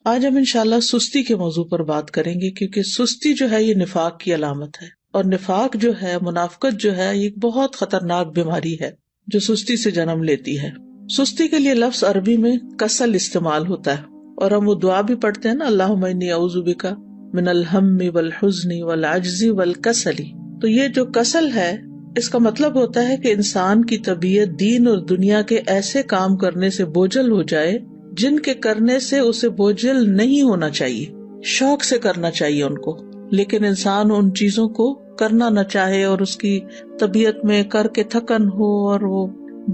آج ہم انشاءاللہ سستی کے موضوع پر بات کریں گے، کیونکہ سستی جو ہے یہ نفاق کی علامت ہے، اور نفاق جو ہے، منافقت جو ہے، یہ بہت خطرناک بیماری ہے جو سستی سے جنم لیتی ہے۔ سستی کے لیے لفظ عربی میں کسل استعمال ہوتا ہے، اور ہم وہ دعا بھی پڑھتے ہیں نا، اللہم انی اعوذ بک من الہم والحزن والعجز والکسل۔ تو یہ جو کسل ہے، اس کا مطلب ہوتا ہے کہ انسان کی طبیعت دین اور دنیا کے ایسے کام کرنے سے بوجھل ہو جائے جن کے کرنے سے اسے بوجھل نہیں ہونا چاہیے، شوق سے کرنا چاہیے ان کو، لیکن انسان ان چیزوں کو کرنا نہ چاہے اور اس کی طبیعت میں کر کے تھکن ہو اور وہ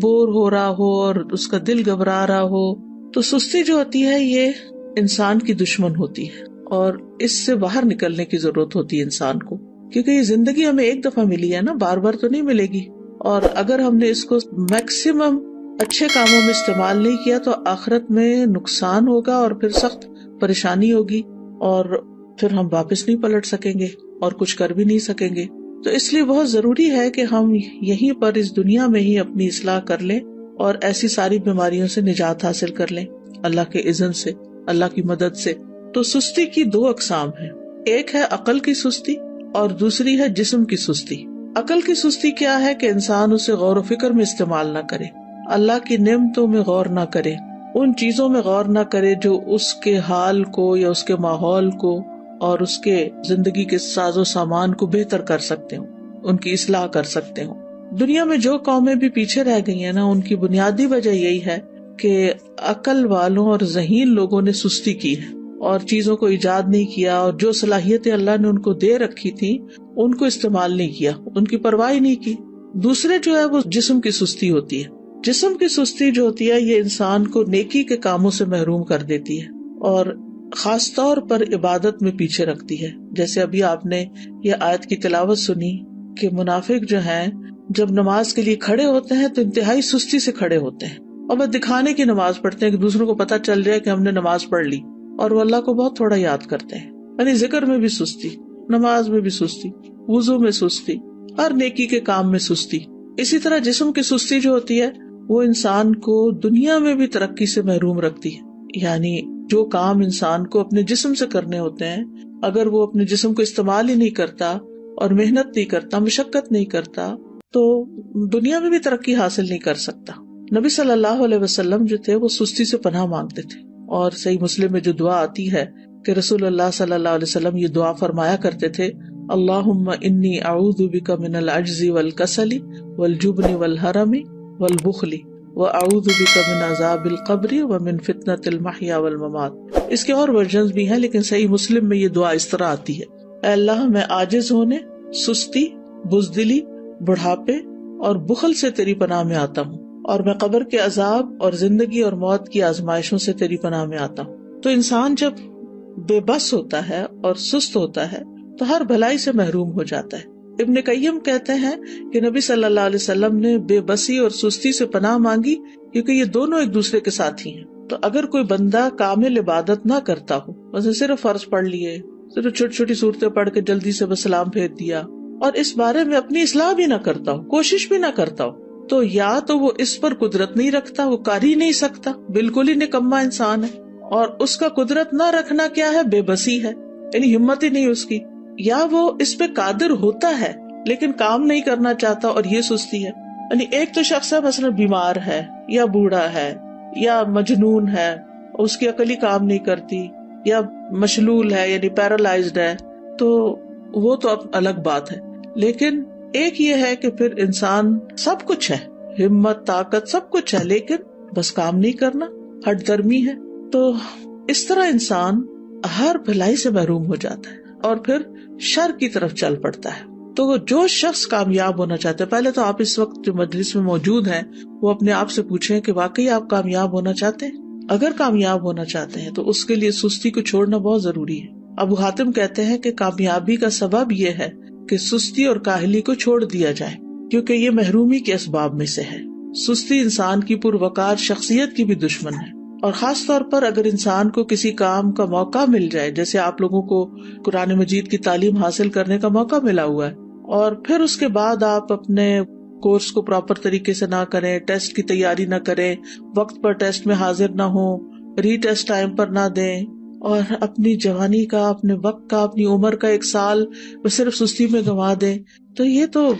بور ہو رہا ہو اور اس کا دل گھبرا رہا ہو۔ تو سستی جو ہوتی ہے یہ انسان کی دشمن ہوتی ہے، اور اس سے باہر نکلنے کی ضرورت ہوتی ہے انسان کو، کیونکہ یہ زندگی ہمیں ایک دفعہ ملی ہے نا، بار بار تو نہیں ملے گی، اور اگر ہم نے اس کو میکسیمم اچھے کاموں میں استعمال نہیں کیا تو آخرت میں نقصان ہوگا اور پھر سخت پریشانی ہوگی، اور پھر ہم واپس نہیں پلٹ سکیں گے اور کچھ کر بھی نہیں سکیں گے۔ تو اس لیے بہت ضروری ہے کہ ہم یہیں پر اس دنیا میں ہی اپنی اصلاح کر لیں اور ایسی ساری بیماریوں سے نجات حاصل کر لیں اللہ کے اذن سے، اللہ کی مدد سے۔ تو سستی کی دو اقسام ہیں، ایک ہے عقل کی سستی اور دوسری ہے جسم کی سستی۔ عقل کی سستی کیا ہے کہ انسان اسے غور و فکر میں استعمال نہ کرے، اللہ کی نعمتوں میں غور نہ کرے، ان چیزوں میں غور نہ کرے جو اس کے حال کو یا اس کے ماحول کو اور اس کے زندگی کے ساز و سامان کو بہتر کر سکتے ہوں، ان کی اصلاح کر سکتے ہوں۔ دنیا میں جو قومیں بھی پیچھے رہ گئی ہیں نا، ان کی بنیادی وجہ یہی ہے کہ عقل والوں اور ذہین لوگوں نے سستی کی ہے اور چیزوں کو ایجاد نہیں کیا، اور جو صلاحیتیں اللہ نے ان کو دے رکھی تھی ان کو استعمال نہیں کیا، ان کی پرواہ نہیں کی۔ دوسرے جو ہے وہ جسم کی سستی ہوتی ہے۔ جسم کی سستی جو ہوتی ہے یہ انسان کو نیکی کے کاموں سے محروم کر دیتی ہے اور خاص طور پر عبادت میں پیچھے رکھتی ہے۔ جیسے ابھی آپ نے یہ آیت کی تلاوت سنی کہ منافق جو ہیں جب نماز کے لیے کھڑے ہوتے ہیں تو انتہائی سستی سے کھڑے ہوتے ہیں، اور وہ دکھانے کی نماز پڑھتے ہیں کہ دوسروں کو پتہ چل جائے کہ ہم نے نماز پڑھ لی، اور وہ اللہ کو بہت تھوڑا یاد کرتے ہیں۔ یعنی ذکر میں بھی سستی، نماز میں بھی سستی، وضو میں سستی، ہر نیکی کے کام میں سستی۔ اسی طرح جسم کی سستی جو ہوتی ہے وہ انسان کو دنیا میں بھی ترقی سے محروم رکھتی ہے۔ یعنی جو کام انسان کو اپنے جسم سے کرنے ہوتے ہیں، اگر وہ اپنے جسم کو استعمال ہی نہیں کرتا اور محنت نہیں کرتا، مشقت نہیں کرتا، تو دنیا میں بھی ترقی حاصل نہیں کر سکتا۔ نبی صلی اللہ علیہ وسلم جو تھے وہ سستی سے پناہ مانگتے تھے، اور صحیح مسلم میں جو دعا آتی ہے کہ رسول اللہ صلی اللہ علیہ وسلم یہ دعا فرمایا کرتے تھے، اللہم انی اعوذ بک من العجز والکسل والجبن والحرم والبخل واعوذ بک من عذاب القبر ومن فتنۃ المحیا والممات۔ اس کے اور ورژنز بھی ہیں، لیکن صحیح مسلم میں یہ دعا اس طرح آتی ہے، اے اللہ میں عاجز ہونے، سستی، بزدلی، بڑھاپے اور بخل سے تیری پناہ میں آتا ہوں، اور میں قبر کے عذاب اور زندگی اور موت کی آزمائشوں سے تیری پناہ میں آتا ہوں۔ تو انسان جب بے بس ہوتا ہے اور سست ہوتا ہے تو ہر بھلائی سے محروم ہو جاتا ہے۔ ابن قیم کہتے ہیں کہ نبی صلی اللہ علیہ وسلم نے بے بسی اور سستی سے پناہ مانگی کیونکہ یہ دونوں ایک دوسرے کے ساتھی ہیں۔ تو اگر کوئی بندہ کامل عبادت نہ کرتا ہو، مثلا صرف فرض پڑھ لیے، صرف چھوٹی چھوٹی صورتیں پڑھ کے جلدی سے بس سلام پھیر دیا، اور اس بارے میں اپنی اصلاح بھی نہ کرتا ہو، کوشش بھی نہ کرتا ہو، تو یا تو وہ اس پر قدرت نہیں رکھتا، وہ کر ہی نہیں سکتا، بالکل ہی نکما انسان ہے، اور اس کا قدرت نہ رکھنا کیا ہے؟ بے بسی ہے، یعنی ہمت ہی نہیں اس کی، یا وہ اس پہ قادر ہوتا ہے لیکن کام نہیں کرنا چاہتا، اور یہ سستی ہے۔ یعنی ایک تو شخص ہے مثلا بیمار ہے یا بوڑھا ہے یا مجنون ہے، اس کی عقل ہی کام نہیں کرتی، یا مشلول ہے یعنی پیرالائزڈ ہے، تو وہ تو اب الگ بات ہے۔ لیکن ایک یہ ہے کہ پھر انسان سب کچھ ہے، ہمت، طاقت، سب کچھ ہے، لیکن بس کام نہیں کرنا، ہٹ درمی ہے۔ تو اس طرح انسان ہر بھلائی سے محروم ہو جاتا ہے اور پھر شر کی طرف چل پڑتا ہے۔ تو جو شخص کامیاب ہونا چاہتا ہے، پہلے تو آپ اس وقت جو مجلس میں موجود ہیں وہ اپنے آپ سے پوچھیں کہ واقعی آپ کامیاب ہونا چاہتے ہیں؟ اگر کامیاب ہونا چاہتے ہیں تو اس کے لیے سستی کو چھوڑنا بہت ضروری ہے۔ ابو حاتم کہتے ہیں کہ کامیابی کا سبب یہ ہے کہ سستی اور کاہلی کو چھوڑ دیا جائے، کیونکہ یہ محرومی کے اسباب میں سے ہے۔ سستی انسان کی پروقار شخصیت کی بھی دشمن ہے، اور خاص طور پر اگر انسان کو کسی کام کا موقع مل جائے، جیسے آپ لوگوں کو قرآن مجید کی تعلیم حاصل کرنے کا موقع ملا ہوا ہے، اور پھر اس کے بعد آپ اپنے کورس کو پراپر طریقے سے نہ کریں، ٹیسٹ کی تیاری نہ کریں، وقت پر ٹیسٹ میں حاضر نہ ہوں، ری ٹیسٹ ٹائم پر نہ دیں، اور اپنی جوانی کا، اپنے وقت کا، اپنی عمر کا 1 سال وہ صرف سستی میں گنوا دیں، تو یہ تو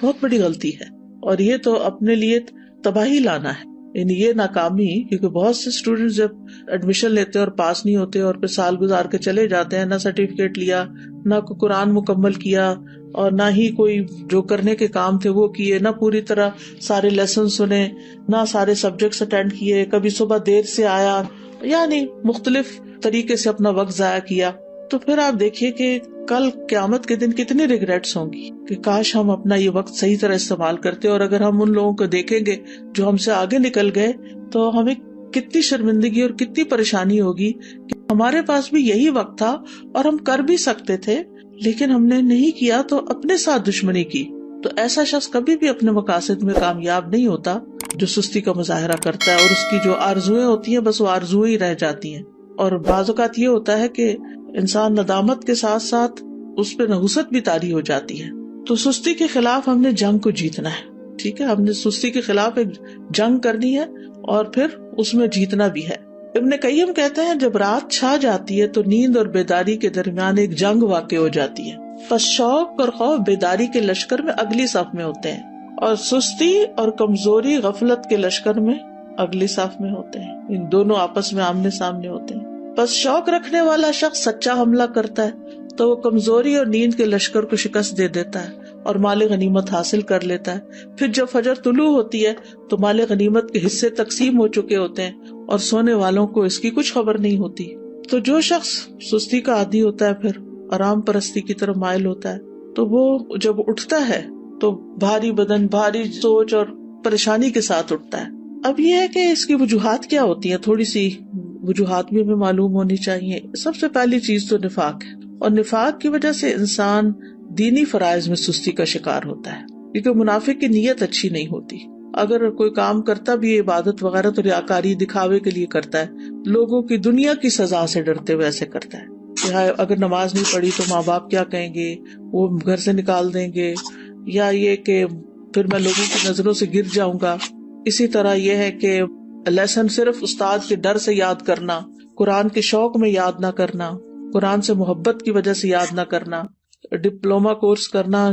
بہت بڑی غلطی ہے، اور یہ تو اپنے لیے تباہی لانا ہے، یعنی یہ ناکامی. کیونکہ بہت سے اسٹوڈینٹ جب ایڈمیشن لیتے اور پاس نہیں ہوتے اور پھر سال گزار کے چلے جاتے ہیں، نہ سرٹیفکیٹ لیا، نہ کوئی قرآن مکمل کیا، اور نہ ہی کوئی جو کرنے کے کام تھے وہ کیے، نہ پوری طرح سارے لیسن سنے، نہ سارے سبجیکٹس اٹینڈ کیے، کبھی صبح دیر سے آیا، یعنی مختلف طریقے سے اپنا وقت ضائع کیا. تو پھر آپ دیکھیے کہ کل قیامت کے دن کتنی ریگریٹس ہوں گی کہ کاش ہم اپنا یہ وقت صحیح طرح استعمال کرتے. اور اگر ہم ان لوگوں کو دیکھیں گے جو ہم سے آگے نکل گئے تو ہمیں کتنی شرمندگی اور کتنی پریشانی ہوگی کہ ہمارے پاس بھی یہی وقت تھا اور ہم کر بھی سکتے تھے، لیکن ہم نے نہیں کیا تو اپنے ساتھ دشمنی کی. تو ایسا شخص کبھی بھی اپنے مقاصد میں کامیاب نہیں ہوتا جو سستی کا مظاہرہ کرتا ہے، اور اس کی جو آرزویں ہوتی ہیں بس وہ آرزویں ہی رہ جاتی ہیں. اور بعض اوقات یہ ہوتا ہے کہ انسان ندامت کے ساتھ ساتھ اس پہ نحوست بھی طاری ہو جاتی ہے. تو سستی کے خلاف ہم نے جنگ کو جیتنا ہے. ٹھیک ہے، ہم نے سستی کے خلاف ایک جنگ کرنی ہے اور پھر اس میں جیتنا بھی ہے. ابن قیم کہتے ہیں جب رات چھا جاتی ہے تو نیند اور بیداری کے درمیان ایک جنگ واقع ہو جاتی ہے. پس شوق اور خوف بیداری کے لشکر میں اگلی صف میں ہوتے ہیں، اور سستی اور کمزوری غفلت کے لشکر میں اگلی صف میں ہوتے ہیں. ان دونوں آپس میں آمنے سامنے ہوتے ہیں. بس شوق رکھنے والا شخص سچا حملہ کرتا ہے تو وہ کمزوری اور نیند کے لشکر کو شکست دے دیتا ہے اور مال غنیمت حاصل کر لیتا ہے. پھر جب فجر طلوع ہوتی ہے تو مال غنیمت کے حصے تقسیم ہو چکے ہوتے ہیں اور سونے والوں کو اس کی کچھ خبر نہیں ہوتی. تو جو شخص سستی کا عادی ہوتا ہے پھر آرام پرستی کی طرف مائل ہوتا ہے تو وہ جب اٹھتا ہے تو بھاری بدن، بھاری سوچ اور پریشانی کے ساتھ اٹھتا ہے. اب یہ ہے کہ اس کی وجوہات کیا ہوتی ہیں، تھوڑی سی وجوہات بھی ہمیں معلوم ہونی چاہیے. سب سے پہلی چیز تو نفاق ہے، اور نفاق کی وجہ سے انسان دینی فرائض میں سستی کا شکار ہوتا ہے، کیونکہ منافق کی نیت اچھی نہیں ہوتی. اگر کوئی کام کرتا بھی عبادت وغیرہ تو ریاکاری دکھاوے کے لیے کرتا ہے، لوگوں کی دنیا کی سزا سے ڈرتے ہوئے ایسے کرتا ہے کہ اگر نماز نہیں پڑھی تو ماں باپ کیا کہیں گے، وہ گھر سے نکال دیں گے، یا یہ کہ پھر میں لوگوں کی نظروں سے گر جاؤں گا. اسی طرح یہ ہے کہ لیسن صرف استاد کے ڈر سے یاد کرنا، قرآن کے شوق میں یاد نہ کرنا، قرآن سے محبت کی وجہ سے یاد نہ کرنا، ڈپلوما کورس کرنا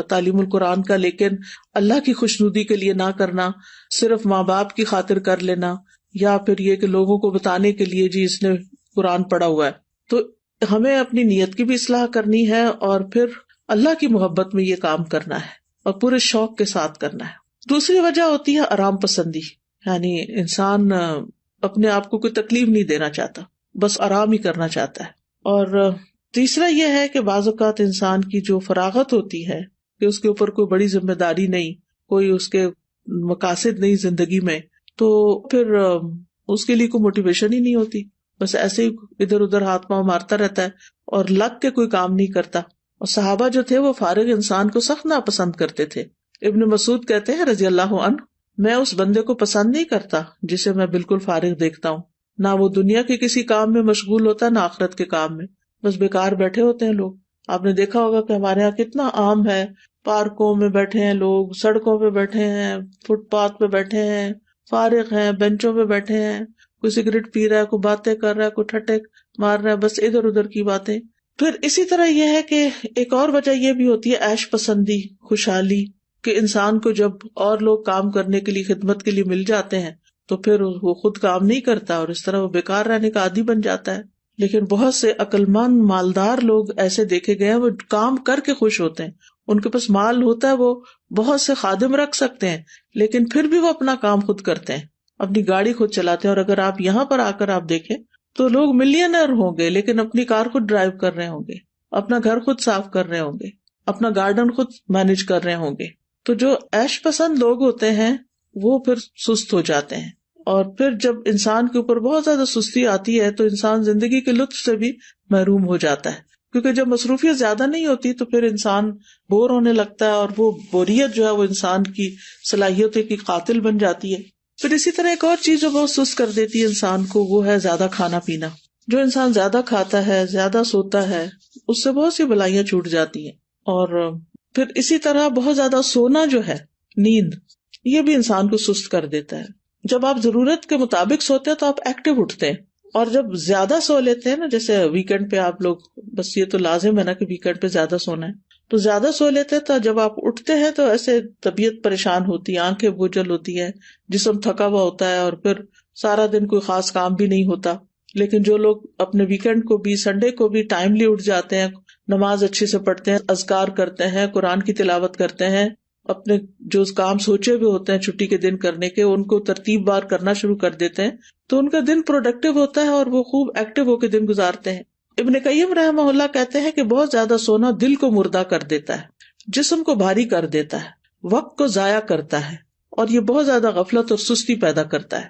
تعلیم القرآن کا لیکن اللہ کی خوشنودی کے لیے نہ کرنا، صرف ماں باپ کی خاطر کر لینا، یا پھر یہ کہ لوگوں کو بتانے کے لیے جی اس نے قرآن پڑھا ہوا ہے. تو ہمیں اپنی نیت کی بھی اصلاح کرنی ہے اور پھر اللہ کی محبت میں یہ کام کرنا ہے اور پورے شوق کے ساتھ کرنا ہے. دوسری وجہ ہوتی ہے آرام پسندی، یعنی انسان اپنے آپ کو کوئی تکلیف نہیں دینا چاہتا، بس آرام ہی کرنا چاہتا ہے. اور تیسرا یہ ہے کہ بعض اوقات انسان کی جو فراغت ہوتی ہے کہ اس کے اوپر کوئی بڑی ذمہ داری نہیں، کوئی اس کے مقاصد نہیں زندگی میں، تو پھر اس کے لیے کوئی موٹیویشن ہی نہیں ہوتی، بس ایسے ہی ادھر ادھر ہاتھ پاؤں مارتا رہتا ہے اور لگ کے کوئی کام نہیں کرتا. اور صحابہ جو تھے وہ فارغ انسان کو سخت ناپسند کرتے تھے. ابن مسعود کہتے ہیں رضی اللہ عنہ، میں اس بندے کو پسند نہیں کرتا جسے میں بالکل فارغ دیکھتا ہوں، نہ وہ دنیا کے کسی کام میں مشغول ہوتا نہ آخرت کے کام میں، بس بیکار بیٹھے ہوتے ہیں لوگ. آپ نے دیکھا ہوگا کہ ہمارے یہاں کتنا عام ہے، پارکوں میں بیٹھے ہیں لوگ، سڑکوں پہ بیٹھے ہیں، فٹ پاتھ پہ بیٹھے ہیں، فارغ ہیں، بینچوں پہ بیٹھے ہیں، کوئی سگریٹ پی رہا ہے، کوئی باتیں کر رہا ہے، کوئی ٹھٹے مار رہا ہے، بس ادھر ادھر کی باتیں. پھر اسی طرح یہ ہے کہ ایک اور وجہ یہ بھی ہوتی ہے عیش پسندی، خوشحالی، کہ انسان کو جب اور لوگ کام کرنے کے لیے، خدمت کے لیے مل جاتے ہیں تو پھر وہ خود کام نہیں کرتا اور اس طرح وہ بیکار رہنے کا عادی بن جاتا ہے. لیکن بہت سے عقلمند مالدار لوگ ایسے دیکھے گئے ہیں، وہ کام کر کے خوش ہوتے ہیں، ان کے پاس مال ہوتا ہے، وہ بہت سے خادم رکھ سکتے ہیں لیکن پھر بھی وہ اپنا کام خود کرتے ہیں، اپنی گاڑی خود چلاتے ہیں. اور اگر آپ یہاں پر آ کر آپ دیکھیں تو لوگ ملینئر ہوں گے لیکن اپنی کار خود ڈرائیو کر رہے ہوں گے، اپنا گھر خود صاف کر رہے ہوں گے، اپنا گارڈن خود مینج کر رہے ہوں گے. تو جو عیش پسند لوگ ہوتے ہیں وہ پھر سست ہو جاتے ہیں، اور پھر جب انسان کے اوپر بہت زیادہ سستی آتی ہے تو انسان زندگی کے لطف سے بھی محروم ہو جاتا ہے، کیونکہ جب مصروفیت زیادہ نہیں ہوتی تو پھر انسان بور ہونے لگتا ہے، اور وہ بوریت جو ہے وہ انسان کی صلاحیتوں کی قاتل بن جاتی ہے. پھر اسی طرح ایک اور چیز جو بہت سست کر دیتی ہے انسان کو، وہ ہے زیادہ کھانا پینا. جو انسان زیادہ کھاتا ہے، زیادہ سوتا ہے، اس سے بہت سی بلائیاں چھوٹ جاتی ہیں. اور پھر اسی طرح بہت زیادہ سونا جو ہے، نیند، یہ بھی انسان کو سست کر دیتا ہے. جب آپ ضرورت کے مطابق سوتے ہیں تو آپ ایکٹیو اٹھتے ہیں، اور جب زیادہ سو لیتے ہیں نا، جیسے ویکینڈ پہ آپ لوگ، بس یہ تو لازم ہے نا کہ ویکینڈ پہ زیادہ سونا ہے، تو زیادہ سو لیتے ہیں تو جب آپ اٹھتے ہیں تو ایسے طبیعت پریشان ہوتی ہے، آنکھیں بوجھل ہوتی ہے، جسم تھکا ہوا ہوتا ہے، اور پھر سارا دن کوئی خاص کام بھی نہیں ہوتا. لیکن جو لوگ اپنے ویکینڈ کو بھی، سنڈے کو بھی ٹائملی اٹھ جاتے ہیں، نماز اچھے سے پڑھتے ہیں، اذکار کرتے ہیں، قرآن کی تلاوت کرتے ہیں، اپنے جو کام سوچے ہوئے ہوتے ہیں چھٹی کے دن کرنے کے ان کو ترتیب بار کرنا شروع کر دیتے ہیں، تو ان کا دن پروڈکٹیو ہوتا ہے اور وہ خوب ایکٹیو ہو کے دن گزارتے ہیں. ابن قیم رحمہ اللہ کہتے ہیں کہ بہت زیادہ سونا دل کو مردہ کر دیتا ہے، جسم کو بھاری کر دیتا ہے، وقت کو ضائع کرتا ہے، اور یہ بہت زیادہ غفلت اور سستی پیدا کرتا ہے.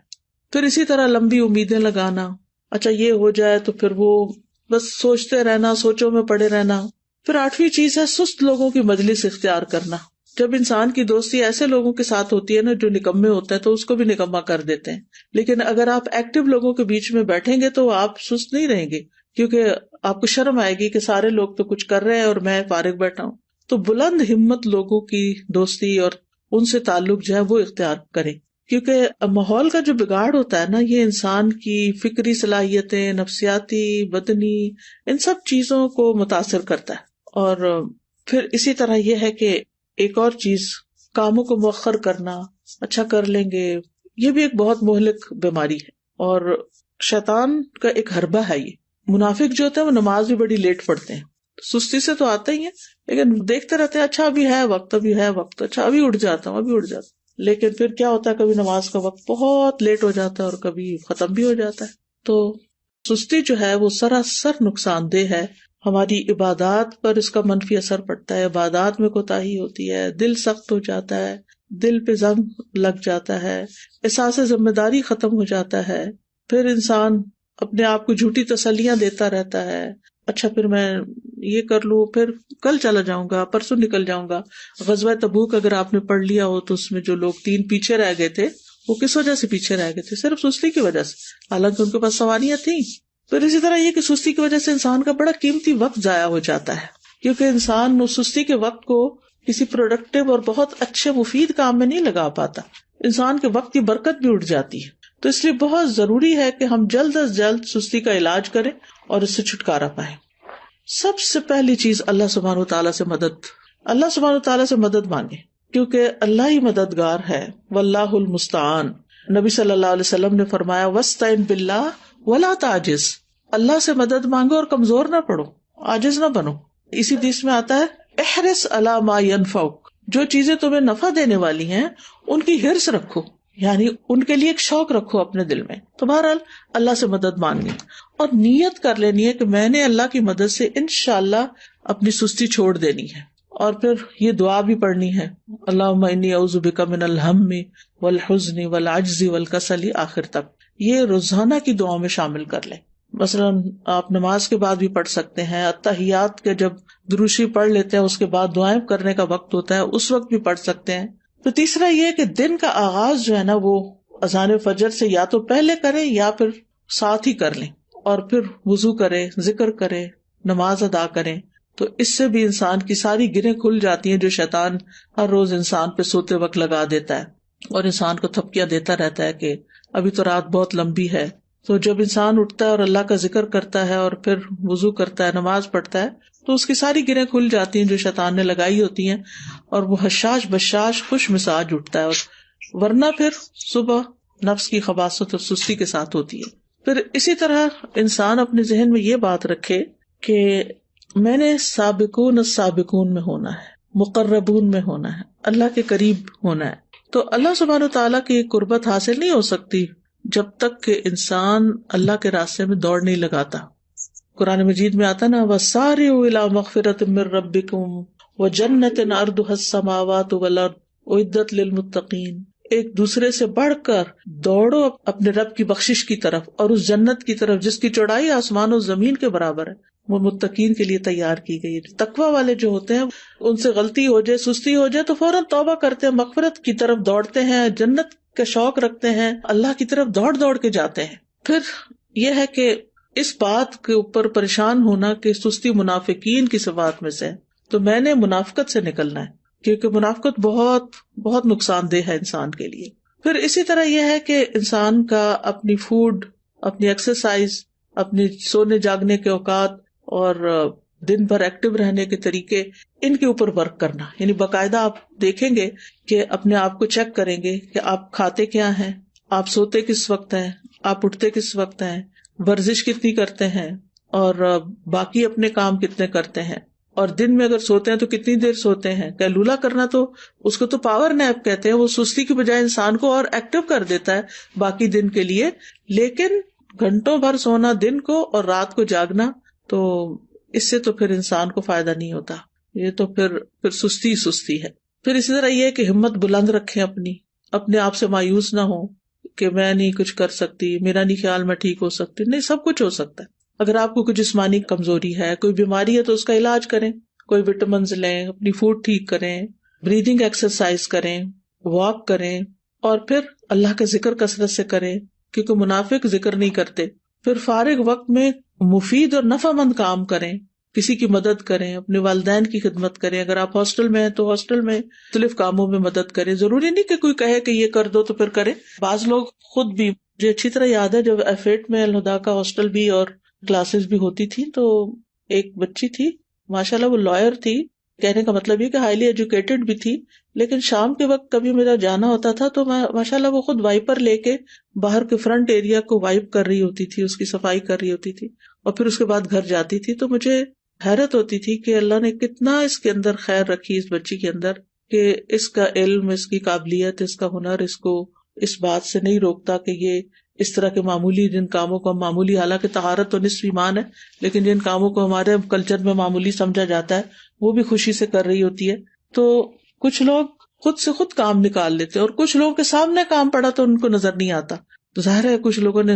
پھر اسی طرح لمبی امیدیں لگانا، اچھا یہ ہو جائے تو پھر وہ بس سوچتے رہنا، سوچوں میں پڑے رہنا. پھر 8ویں چیز ہے سست لوگوں کی مجلس اختیار کرنا. جب انسان کی دوستی ایسے لوگوں کے ساتھ ہوتی ہے نا جو نکمے ہوتے ہیں تو اس کو بھی نکما کر دیتے ہیں. لیکن اگر آپ ایکٹیو لوگوں کے بیچ میں بیٹھیں گے تو آپ سست نہیں رہیں گے، کیونکہ آپ کو شرم آئے گی کہ سارے لوگ تو کچھ کر رہے ہیں اور میں فارغ بیٹھا ہوں. تو بلند ہمت لوگوں کی دوستی اور ان سے تعلق جو ہے وہ اختیار کریں، کیونکہ ماحول کا جو بگاڑ ہوتا ہے نا یہ انسان کی فکری صلاحیتیں، نفسیاتی، بدنی، ان سب چیزوں کو متاثر کرتا ہے. اور پھر اسی طرح یہ ہے کہ ایک اور چیز، کاموں کو مؤخر کرنا، اچھا کر لیں گے، یہ بھی ایک بہت مہلک بیماری ہے اور شیطان کا ایک حربہ ہے. یہ منافق جو ہوتے ہیں وہ نماز بھی بڑی لیٹ پڑھتے ہیں، سستی سے تو آتے ہی ہیں لیکن دیکھتے رہتے ہیں اچھا ابھی ہے وقت، ابھی ہے وقت، اچھا ابھی اٹھ جاتا ہوں، ابھی اٹھ جاتا ہوں. لیکن پھر کیا ہوتا ہے، کبھی نماز کا وقت بہت لیٹ ہو جاتا ہے اور کبھی ختم بھی ہو جاتا ہے. تو سستی جو ہے وہ سراسر نقصان دہ ہے. ہماری عبادات پر اس کا منفی اثر پڑتا ہے، عبادات میں کوتاہی ہوتی ہے، دل سخت ہو جاتا ہے، دل پہ زنگ لگ جاتا ہے، احساس ذمہ داری ختم ہو جاتا ہے. پھر انسان اپنے آپ کو جھوٹی تسلیاں دیتا رہتا ہے، اچھا پھر میں یہ کر لوں، پھر کل چلا جاؤں گا، پرسوں نکل جاؤں گا. غزوہ تبوک اگر آپ نے پڑھ لیا ہو تو اس میں جو لوگ 3 پیچھے رہ گئے تھے وہ کس وجہ سے پیچھے رہ گئے تھے؟ صرف سستی کی وجہ سے، حالانکہ ان کے پاس سواریاں تھیں. پھر اسی طرح یہ کہ سستی کی وجہ سے انسان کا بڑا قیمتی وقت ضائع ہو جاتا ہے، کیونکہ انسان اس سستی کے وقت کو کسی پروڈکٹیو اور بہت اچھے مفید کام میں نہیں لگا پاتا، انسان کے وقت کی برکت بھی اٹھ جاتی ہے. تو اس لیے بہت ضروری ہے کہ ہم جلد از جلد سستی کا علاج کریں اور اس سے چھٹکارا پائیں. سب سے پہلی چیز اللہ سبحانہ وتعالیٰ سے مدد، اللہ سبحانہ وتعالیٰ سے مدد مانگے، کیونکہ اللہ ہی مددگار ہے. واللہ المستعان. نبی صلی اللہ علیہ وسلم نے فرمایا وَاسْتَعِن بِاللَّهِ وَلَا تَعْجِزْ. اللہ سے مدد مانگو اور کمزور نہ پڑو، عاجز نہ بنو. اسی حدیث میں آتا ہے احرص علی ما ينفعک، جو چیزیں تمہیں نفع دینے والی ہیں ان کی حرص رکھو، یعنی ان کے لیے ایک شوق رکھو اپنے دل میں. تو بہرحال اللہ سے مدد مانگنی اور نیت کر لینی ہے کہ میں نے اللہ کی مدد سے انشاءاللہ اپنی سستی چھوڑ دینی ہے. اور پھر یہ دعا بھی پڑھنی ہے، اللہم انی اعوذ بک من الہم والحزن والعجز والکسل، آخر تک. یہ روزانہ کی دعاؤں میں شامل کر لیں. مثلاً آپ نماز کے بعد بھی پڑھ سکتے ہیں، اتحیات کے جب دروشی پڑھ لیتے ہیں اس کے بعد دعائیں کرنے کا وقت ہوتا ہے اس وقت بھی پڑھ سکتے ہیں. تو تیسرا یہ کہ دن کا آغاز جو ہے نا وہ اذان فجر سے یا تو پہلے کریں یا پھر ساتھ ہی کر لیں، اور پھر وضو کریں، ذکر کریں، نماز ادا کریں. تو اس سے بھی انسان کی ساری گرہیں کھل جاتی ہیں جو شیطان ہر روز انسان پہ سوتے وقت لگا دیتا ہے اور انسان کو تھپکیاں دیتا رہتا ہے کہ ابھی تو رات بہت لمبی ہے. تو جب انسان اٹھتا ہے اور اللہ کا ذکر کرتا ہے اور پھر وضو کرتا ہے، نماز پڑھتا ہے، تو اس کی ساری گرہیں کھل جاتی ہیں جو شیطان نے لگائی ہوتی ہیں اور وہ حشاش بشاش خوش مزاج اٹھتا ہے. اور ورنہ پھر صبح نفس کی خباثت اور سستی کے ساتھ ہوتی ہے. پھر اسی طرح انسان اپنے ذہن میں یہ بات رکھے کہ میں نے سابقون السابقون میں ہونا ہے، مقربون میں ہونا ہے، اللہ کے قریب ہونا ہے. تو اللہ سبحانہ تعالیٰ کی قربت حاصل نہیں ہو سکتی جب تک کہ انسان اللہ کے راستے میں دوڑ نہیں لگاتا. قرآن مجید میں آتا نا وَسَارِعُوا إِلَىٰ مَغْفِرَةٍ مِّن رَّبِّكُمْ وَجَنَّةٍ عَرْضُهَا السَّمَاوَاتُ وَالْأَرْضُ أُعِدَّتْ لِلْمُتَّقِينَ. ایک دوسرے سے بڑھ کر دوڑو اپنے رب کی بخشش کی طرف اور اس جنت کی طرف جس کی چوڑائی آسمان و زمین کے برابر ہے، وہ متقین کے لیے تیار کی گئی ہے. تقویٰ والے جو ہوتے ہیں ان سے غلطی ہو جائے، سستی ہو جائے تو فوراً توبہ کرتے ہیں، مغفرت کی طرف دوڑتے ہیں، جنت کا شوق رکھتے ہیں، اللہ کی طرف دوڑ دوڑ کے جاتے ہیں. پھر یہ ہے کہ اس بات کے اوپر پریشان ہونا کہ سستی منافقین کی صفات میں سے، تو میں نے منافقت سے نکلنا ہے کیونکہ منافقت بہت بہت نقصان دہ ہے انسان کے لیے. پھر اسی طرح یہ ہے کہ انسان کا اپنی فوڈ، اپنی ایکسرسائز، اپنی سونے جاگنے کے اوقات اور دن بھر ایکٹیو رہنے کے طریقے، ان کے اوپر ورک کرنا. یعنی باقاعدہ آپ دیکھیں گے کہ اپنے آپ کو چیک کریں گے کہ آپ کھاتے کیا ہیں، آپ سوتے کس وقت ہیں، آپ اٹھتے کس وقت ہیں، ورزش کتنی کرتے ہیں، اور باقی اپنے کام کتنے کرتے ہیں، اور دن میں اگر سوتے ہیں تو کتنی دیر سوتے ہیں. قیلولہ کرنا تو اس کو تو پاور نیپ کہتے ہیں، وہ سستی کی بجائے انسان کو اور ایکٹیو کر دیتا ہے باقی دن کے لیے. لیکن گھنٹوں بھر سونا دن کو اور رات کو جاگنا، تو اس سے تو پھر انسان کو فائدہ نہیں ہوتا. یہ تو پھر سستی ہے. پھر اسی طرح یہ کہ ہمت بلند رکھیں، اپنے آپ سے مایوس نہ ہو کہ میں نہیں کچھ کر سکتی، میرا نہیں خیال میں ٹھیک ہو سکتی. نہیں، سب کچھ ہو سکتا ہے. اگر آپ کو کوئی جسمانی کمزوری ہے، کوئی بیماری ہے، تو اس کا علاج کریں، کوئی وٹامنز لیں، اپنی فوڈ ٹھیک کریں، بریدنگ ایکسرسائز کریں، واک کریں، اور پھر اللہ کا ذکر کثرت سے کریں، کیونکہ منافق ذکر نہیں کرتے. پھر فارغ وقت میں مفید اور نفع مند کام کریں، کسی کی مدد کریں، اپنے والدین کی خدمت کریں. اگر آپ ہاسٹل میں ہیں تو ہاسٹل میں مختلف کاموں میں مدد کریں. ضروری نہیں کہ کوئی کہے کہ یہ کر دو تو پھر کریں. بعض لوگ خود بھی، مجھے اچھی طرح یاد ہے جب F8 میں الہدا کا ہاسٹل بھی اور کلاسز بھی ہوتی تھی، تو ایک بچی تھی، ماشاءاللہ وہ لائر تھی، کہنے کا مطلب یہ کہ ہائیلی ایجوکیٹڈ بھی تھی. لیکن شام کے وقت کبھی میرا جانا ہوتا تھا تو میں ماشاءاللہ وہ خود وائپر لے کے باہر کے فرنٹ ایریا کو وائپ کر رہی ہوتی تھی، اس کی صفائی کر رہی ہوتی تھی، اور پھر اس کے بعد گھر جاتی تھی. تو مجھے حیرت ہوتی تھی کہ اللہ نے کتنا اس کے اندر خیر رکھی، اس بچی کے اندر، کہ اس کا علم، اس کی قابلیت، اس کا ہنر اس کو اس بات سے نہیں روکتا کہ یہ اس طرح کے معمولی جن کاموں کو ہم معمولی، حالانکہ طہارت تو نصف ایمان ہے، لیکن جن کاموں کو ہمارے کلچر میں معمولی سمجھا جاتا ہے وہ بھی خوشی سے کر رہی ہوتی ہے. تو کچھ لوگ خود سے خود کام نکال لیتے اور کچھ لوگوں کے سامنے کام پڑا تو ان کو نظر نہیں آتا. تو ظاہر ہے کچھ لوگوں نے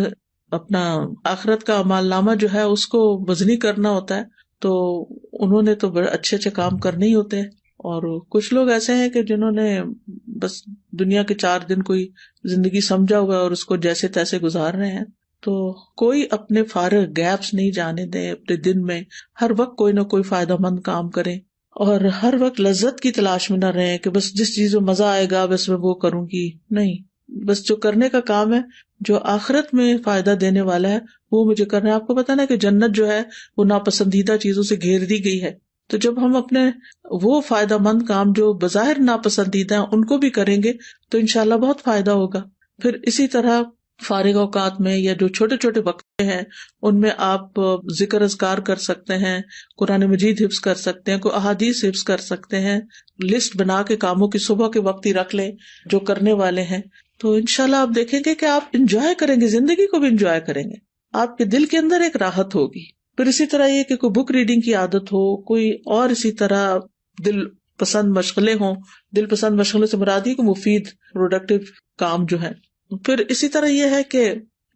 اپنا آخرت کا اعمال نامہ جو ہے اس کو وزنی کرنا ہوتا ہے، تو انہوں نے تو بڑے اچھے اچھے کام کرنے ہی ہوتے ہیں. اور کچھ لوگ ایسے ہیں کہ جنہوں نے بس دنیا کے 4 دن کوئی زندگی سمجھا ہوا ہے اور اس کو جیسے تیسے گزار رہے ہیں. تو کوئی اپنے فارغ گیپس نہیں جانے دیں اپنے دن میں. ہر وقت کوئی نہ کوئی فائدہ مند کام کریں، اور ہر وقت لذت کی تلاش میں نہ رہیں کہ بس جس چیز میں مزہ آئے گا بس میں وہ کروں گی. نہیں، بس جو کرنے کا کام ہے، جو آخرت میں فائدہ دینے والا ہے، وہ مجھے کرنا ہے. آپ کو پتا نا کہ جنت جو ہے وہ ناپسندیدہ چیزوں سے گھیر دی گئی ہے. تو جب ہم اپنے وہ فائدہ مند کام جو بظاہر ناپسندیدہ ہیں ان کو بھی کریں گے تو انشاءاللہ بہت فائدہ ہوگا. پھر اسی طرح فارغ اوقات میں یا جو چھوٹے چھوٹے وقت ہیں ان میں آپ ذکر اذکار کر سکتے ہیں، قرآن مجید حفظ کر سکتے ہیں، کوئی احادیث حفظ کر سکتے ہیں. لسٹ بنا کے کاموں کی صبح کے وقت ہی رکھ لیں جو کرنے والے ہیں. تو انشاءاللہ آپ دیکھیں گے کہ آپ انجوائے کریں گے، زندگی کو بھی انجوائے کریں گے، آپ کے دل کے اندر ایک راحت ہوگی. پھر اسی طرح یہ کہ کوئی بک ریڈنگ کی عادت ہو، کوئی اور اسی طرح دل پسند مشغلیں ہوں. دل پسند مشغلے سے مراد یہ کہ مفید پروڈکٹیو کام جو ہے. پھر اسی طرح یہ ہے کہ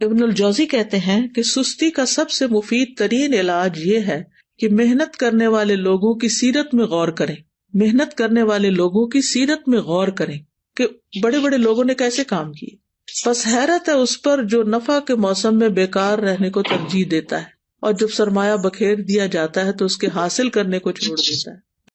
ابن الجوزی کہتے ہیں کہ سستی کا سب سے مفید ترین علاج یہ ہے کہ محنت کرنے والے لوگوں کی سیرت میں غور کریں. محنت کرنے والے لوگوں کی سیرت میں غور کریں کہ بڑے بڑے لوگوں نے کیسے کام کیے. بس حیرت ہے اس پر جو نفع کے موسم میں بیکار رہنے کو ترجیح دیتا ہے، اور جب سرمایہ بکھیر دیا جاتا ہے تو اس کے حاصل کرنے کو چھوڑ دیتا ہے.